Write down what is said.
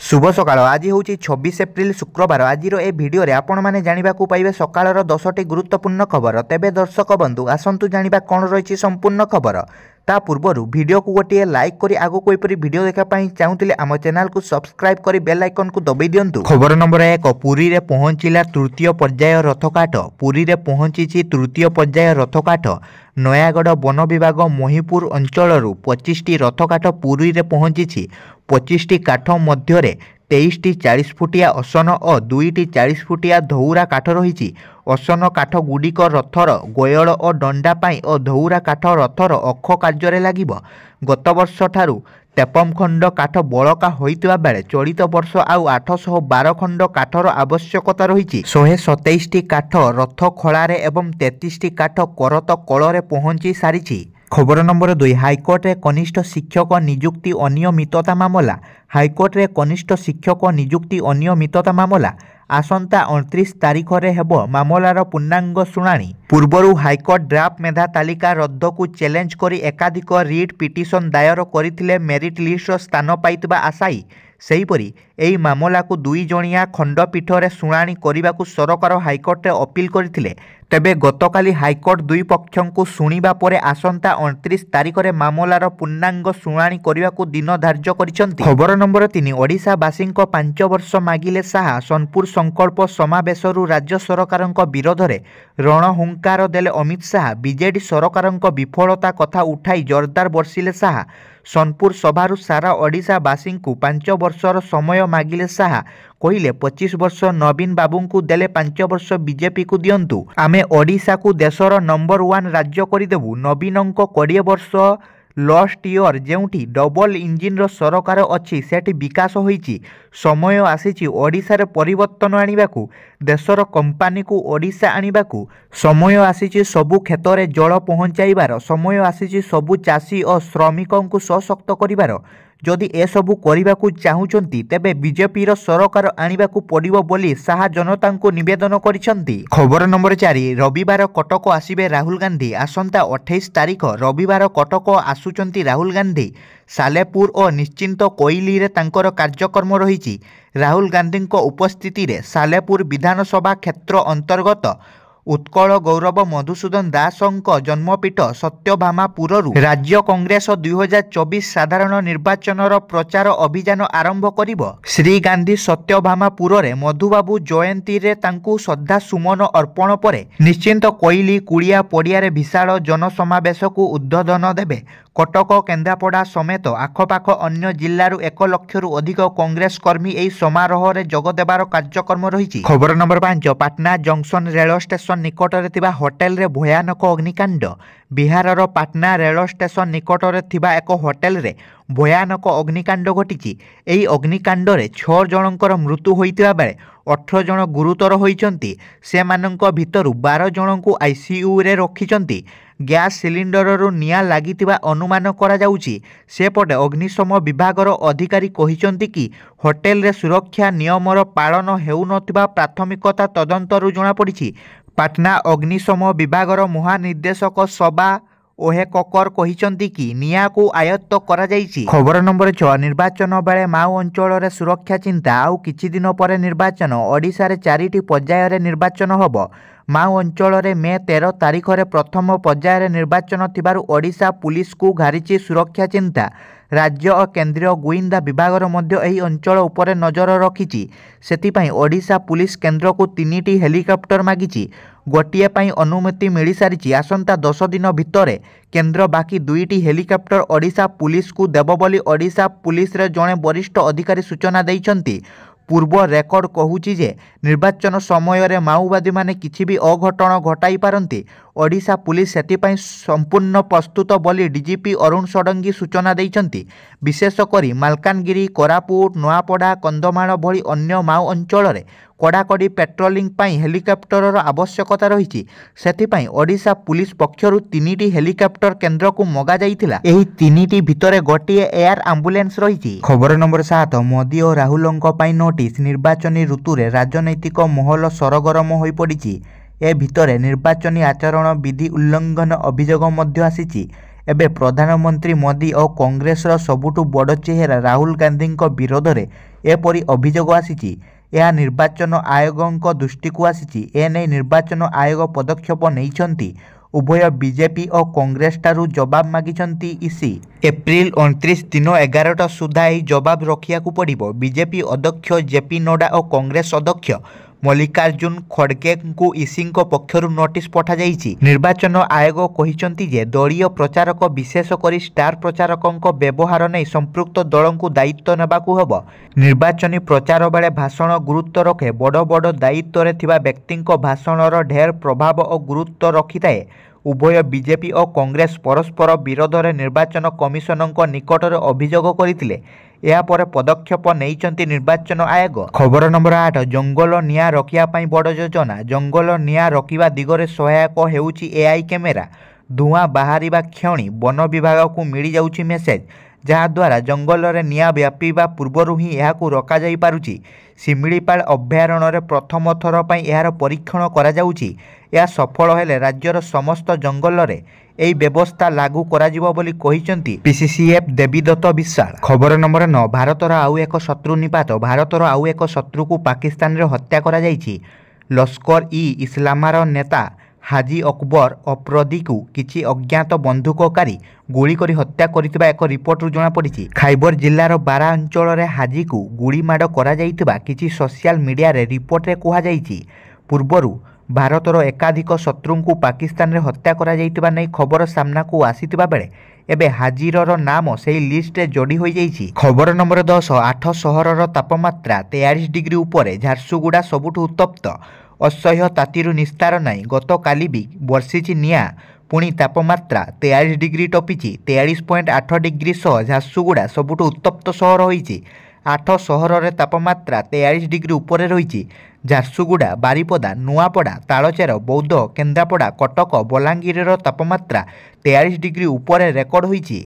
शुभ सकाळ आज हूँ 26 एप्रिल शुक्रवार आज ए भिडियो रे आपण माने जानिबा को पाइबे सकाळर 10टी गुरुत्वपूर्ण खबर। तेबे दर्शक बंधु आसंतु जानिबा कोन रहिछि संपूर्ण खबर। ता पूर्वरु वीडियो को गोटे लाइक करी आगो कोई परी वीडियो देखा पाई चाहूतिले आम चैनल को सब्सक्राइब करी बेल आइकन को दबाई दियंतु। खबर नंबर 1 पुरी रे पहुंचिला तृतीय पर्याय रथकाठ। पुरी रे पहुंची तृतीय पर्याय रथकाठ। नयागढ़ वन विभाग महिपुर अंचलरू 25टी रथकाठ पुरी रे पहुंची। 25टी काठ मध्य 23टी 40 फुटिया असन और 2टी 40 फुटिया धौरा काठ रही। असन काठ गुड़िक रथर गोयल और दंडा पाई और धौरा काठ रथर अख कार्य लगिब। गत वर्ष ठारू 53 खंड काठ बड़का होइतिबा बेले चलित वर्ष आउ 812 खंड काठर आवश्यकता रही। 127टी काठ रथ खଳାରେ एवं 33टी काठ करत कଳରେ पहुंची सारी। खबर नंबर 2 हाईकोर्ट रे कनिष्ठ शिक्षक नियुक्ति अनियमितता मामला। हाईकोर्ट रे कनिष्ठ शिक्षक नियुक्ति अनियमितता मामला आसंता 29 तारीख रे हेबो मामलार पूर्णांग शुणाणी। पूर्वरु हाईकोर्ट ड्राफ्ट मेधा तालिका रद्द को चैलेंज करी एकाधिक रिट पिटिशन दायर करथिले मेरिट लिस्ट स्थान पाइतबा आशायी। सेहीपरि एही मामला को 2 जणिया खंडपीठ रे शुणाणी करने सरकार हाईकोर्ट रे अपील करथिले। तेबे गतकाली हाईकोर्ट 2 पक्षों को शुणिबा परे आसंता 29 तारीख रे मामलार पूर्णांग शुणाणी करने को दिन धार्य करिसंती। खबर नंबर 3 ओडिशावासी 5 वर्ष मागिले साहा। सोनपुर संकल्प समावेशरू राज्य सरकार विरोध में रणहुंकार देले अमित शाह। बीजेडी सरकार विफलता कथा उठाई जोरदार बर्षिले शाह। सोनपुर सभारू सारा ओडिशावासी 5 वर्षर समय मागिले शाह। कहले 25 वर्ष नवीन बाबू को देले 5 वर्ष बीजेपी को दियंतु। आमे ओडिशा को देशर नंबर 1 राज्य करदेबू। नवीन 20 वर्ष लास्ट ईयर जेउठी डबल इंजिन रो सरकार अच्छी सेठी विकास होईची। समय आसीची ओडिशा रे परिवर्तन आनिबाकू। देशर कंपानी को ओडिशा आनिबाकू समय आसीची। सबु क्षेत्र रे जल पहुंचाइबार समय आसीची। सबु चाषी और श्रमिकों को सशक्त करिबार। जदि ए सबु करिबा को चाहुचंती तेबे बीजेपी रो सरकार आनिबा को पड़िबो बोली शाह जनता को निवेदन करिसंती। खबर नंबर 4 रविवार कटक आसीबे राहुल गांधी। आसंता 28 तारीख रविवार कटक आसुचंती राहुल गांधी। सालेपुर और निश्चिंत कोइली रे तांकर कार्यक्रम रही। राहुल गांधी उपस्थिति रे सालेपुर विधानसभा क्षेत्र अंतर्गत उत्कल गौरव मधुसूदन दासंक जन्मपीठ सत्यभामापुर राज्य कांग्रेस 2024 साधारण निर्वाचन प्रचार अभियान आरंभ करिब। श्री गांधी सत्यभामापुर रे मधुबाबू जयंती रे तांकु श्रद्धा सुमन अर्पण परे निश्चिंत कोइली कुड़िया पड़िया रे विशाल जनसमावेश को उद्बोधन देबे। कटक केन्द्रापड़ा समेत आखपाख अन्य जिल्लारू 1 लक्षरू अधिक कांग्रेस कर्मी एही समारोह रे जोग देबार कार्यक्रम रही। खबर number 5 Patna junction rail station निकट रे थिबा होटेल रे भयानक अग्निकांड। बिहारर पाटना रेल स्टेशन निकट रे थिबा एक होटेल रे भयानक अग्निकांड घटी। एही अग्निकांड रे 6 जनकर मृत्यु होइतिबा बेले 18 जन गुरुतर होइचंती। सेमानंक भितरु 12 जन को आईसीयू रे रखिचंती। गैस सिलिंडर रु निया लागितिबा अनुमान करा जाउची। सेपटे अग्निशम विभागर अधिकारी कहिचंती कि होटेल रे सुरक्षा नियमर पालन हेउनथिबा प्राथमिकता तदंतरु जणा पड़िछि। पाटना अग्निशम विभागर महानिर्देशक सबा ओहे ककर कहिचंती कि निया को आयत्त करा जाइछि। खबर नंबर 6 निर्वाचन बेले माओ अंचल रे सुरक्षा चिंता। आउ किछि दिन पर निर्वाचन। ओडिशा रे 4टी पर्याय रे निर्वाचन होबो। माओ अंचल रे मे 13 तारीख रे प्रथम पर्याय रे निर्वाचन थिबारु ओडिशा पुलिस को घारिछि सुरक्षा चिंता। राज्य और केंद्रीय गोइंदा विभागर मध्य एही अंचल उपरे नजर रखिछि। सेतिपई ओडिशा पुलिस केंद्र को 3टी हेलिकॉप्टर मागिछि। गोटिए पाई अनुमति मिली सारी। आसंता 10 दिन भितरे केंद्र बाकी 2टी हेलिकॉप्टर ओडिशा पुलिस को देव बोली ओडिशा पुलिस रे जणे वरिष्ठ अधिकारी सूचना दैछंती। पूर्व रेकर्ड कहूची जे निर्वाचन समय रे माओवादी माने किछि भी अघटन घटाई पारंती। ओडिशा पुलिस सेतिपई संपूर्ण प्रस्तुत बोली डीजीपी अरुण षडंगी सूचना दैछंती। विशेष करी मालकानगिरी कोरापुट नोआपड़ा कंधमाल भली अन्य माओ अंचल रे कड़ाकड़ी पेट्रोलिंग पाई हेलिकॉप्टर आवश्यकता रही। सेतिपई ओडिशा पुलिस पक्षरु 3टी हेलिकॉप्टर केंद्र को मगा जाइथिला। एही 3टी भितरे गोटिए एयर एम्बुलेंस रही। खबर नंबर 7 मोदी और राहुलंक पाई नोटिस। निर्वाचनी ऋतु रे राजनैतिक महल सरगरम होई पड़िछि। ए भितरे निर्वाचनी आचरण विधि उल्लंघन अभियोग मध्य आसीछि। ଏବେ ପ୍ରଧାନମନ୍ତ୍ରୀ ମୋଦି ଓ କଂଗ୍ରେସର ସବୁଠୁ ବଡ଼ ଚେହେରା ରାହୁଲ ଗାନ୍ଧୀଙ୍କ ବିରୋଧରେ ଏପରି ଅଭିଯୋଗ ଆସିଛି। ଏହା ନିର୍ବାଚନ ଆୟୋଗଙ୍କ ଦୃଷ୍ଟିକୁ ଆସିଛି। ଏନେଇ ନିର୍ବାଚନ ଆୟୋଗ ପଦକ୍ଷେପ ନେଇଛନ୍ତି। ଉଭୟ ବିଜେପି ଓ କଂଗ୍ରେସଠାରୁ ଜବାବ ମାଗିଛନ୍ତି ଇସି। ଏପ୍ରିଲ 29 ଦିନ 11ଟା ସୁଦ୍ଧା ଏହି ଜବାବ ରଖିବାକୁ ପଡ଼ିବ। ବିଜେପି ଅଧ୍ୟକ୍ଷ ଜେପି ନଡ୍ଡା ଓ କଂଗ୍ରେସ ଅଧ୍ୟକ୍ଷ ମଲ୍ଲିକାର୍ଜୁନ ଖଡଗେଙ୍କୁ ଇସିଙ୍କ ପକ୍ଷରୁ ନୋଟିସ୍ ପଠାଯାଇଛି। ନିର୍ବାଚନ ଆୟୋଗ କହିଛନ୍ତି ଯେ ଦଳୀୟ ପ୍ରଚାରକ ବିଶେଷ କରି ଷ୍ଟାର ପ୍ରଚାରକଙ୍କ ବ୍ୟବହାର ନେଇ ସମ୍ପୃକ୍ତ ଦଳଙ୍କୁ ଦାୟିତ୍ୱ ନେବାକୁ ହେବ। ନିର୍ବାଚନୀ ପ୍ରଚାର ବେଳେ ଭାଷଣ ଗୁରୁତ୍ୱ ରଖେ। ବଡ଼ ବଡ଼ ଦାୟିତ୍ୱରେ ଥିବା ବ୍ୟକ୍ତିଙ୍କ ଭାଷଣର ଢେର ପ୍ରଭାବ ଓ ଗୁରୁତ୍ୱ ରଖିଥାଏ। ଉଭୟ ବିଜେପି ଓ କଂଗ୍ରେସ ପରସ୍ପର ବିରୋଧରେ ନିର୍ବାଚନ କମିଶନଙ୍କ ନିକଟରେ ଅଭିଯୋଗ କରିଥିଲେ। ଏହାପରେ ପଦକ୍ଷେପ ନେଇଛନ୍ତି ନିର୍ବାଚନ ଆୟୋଗ। ଖବର ନମ୍ବର 8 ଜଙ୍ଗଲ ନିଆଁ ରୋକିବା ପାଇଁ ବଡ଼ ଯୋଜନା। ଜଙ୍ଗଲ ନିଆଁ ରୋକିବା ଦିଗରେ ସହାୟକ ହେଉଛି ଏଆଇ କ୍ୟାମେରା। ଧୂଆଁ ବାହାରିବା କ୍ଷଣି ବନ ବିଭାଗକୁ ମିଳିଯାଉଛି ମେସେଜ, ଯାହାଦ୍ୱାରା ଜଙ୍ଗଲରେ ନିଆଁ ବ୍ୟାପିବା ପୂର୍ବରୁ ହିଁ ଏହାକୁ ରୋକାଯାଇପାରୁଛି। ଶିମିଳିପାଳ ଅଭୟାରଣ୍ୟରେ ପ୍ରଥମ ଥର ପାଇଁ ଏହାର ପରୀକ୍ଷଣ କରାଯାଉଛି। ଏହା ସଫଳ ହେଲେ ରାଜ୍ୟର ସମସ୍ତ ଜଙ୍ଗଲରେ ଏହି ବ୍ୟବସ୍ଥା ଲାଗୁ କରାଯିବ ବୋଲି କହିଛନ୍ତି ପିସିସିଏଫ୍ ଦେବୀଦତ୍ତ ବିଶ୍ୱାଳ। ଖବର ନମ୍ବର 9 ଭାରତର ଆଉ ଏକ ଶତ୍ରୁ ନିପାତ। ଭାରତର ଆଉ ଏକ ଶତ୍ରୁକୁ ପାକିସ୍ତାନରେ ହତ୍ୟା କରାଯାଇଛି। ଲସ୍କର ଇ ଇସଲାମର ନେତା ହାଜି ଅକବର ଅଫ୍ରିଦିକୁ କିଛି ଅଜ୍ଞାତ ବନ୍ଧୁକଧାରୀ ଗୁଳି କରି ହତ୍ୟା କରିଥିବା ଏକ ରିପୋର୍ଟରୁ ଜଣାପଡ଼ିଛି। ଖାଇବର ଜିଲ୍ଲାର ବାରା ଅଞ୍ଚଳରେ ହାଜିକୁ ଗୁଳିମାଡ଼ କରାଯାଇଥିବା କିଛି ସୋସିଆଲ ମିଡିଆରେ ରିପୋର୍ଟରେ କୁହାଯାଇଛି। ପୂର୍ବରୁ ଭାରତର ଏକାଧିକ ଶତ୍ରୁଙ୍କୁ ପାକିସ୍ତାନରେ ହତ୍ୟା କରାଯାଇଥିବା ନେଇ ଖବର ସାମ୍ନାକୁ ଆସିଥିବା ବେଳେ ଏବେ ହାଜିରର ନାମ ସେହି ଲିଷ୍ଟରେ ଯୋଡ଼ି ହୋଇଯାଇଛି। ଖବର ନମ୍ବର 10 8 ସହରର ତାପମାତ୍ରା 43 ଡିଗ୍ରୀ ଉପରେ। ଝାରସୁଗୁଡ଼ା ସବୁଠୁ ଉତ୍ତପ୍ତ। ଅସହ୍ୟ ତାତିରୁ ନିସ୍ତାର ନାହିଁ। ଗତକାଲି ବି ବର୍ଷିଛି ନିଆଁ। ପୁଣି ତାପମାତ୍ରା 43 ଡିଗ୍ରୀ ଟପିଛି। 43.8 ଡିଗ୍ରୀ ସହ ଝାରସୁଗୁଡ଼ା ସବୁଠୁ ଉତ୍ତପ୍ତ ସହର ହୋଇଛି। 8 ସହରରେ ତାପମାତ୍ରା 43 ଡିଗ୍ରୀ ଉପରେ ରହିଛି। ଝାରସୁଗୁଡ଼ା, ବାରିପଦା, ନୂଆପଡ଼ା, ତାଳଚେର, ବୌଦ୍ଧ, କେନ୍ଦ୍ରାପଡ଼ା, କଟକ, ବଲାଙ୍ଗୀରର ତାପମାତ୍ରା 43 ଡିଗ୍ରୀ ଉପରେ ରେକର୍ଡ ହୋଇଛି।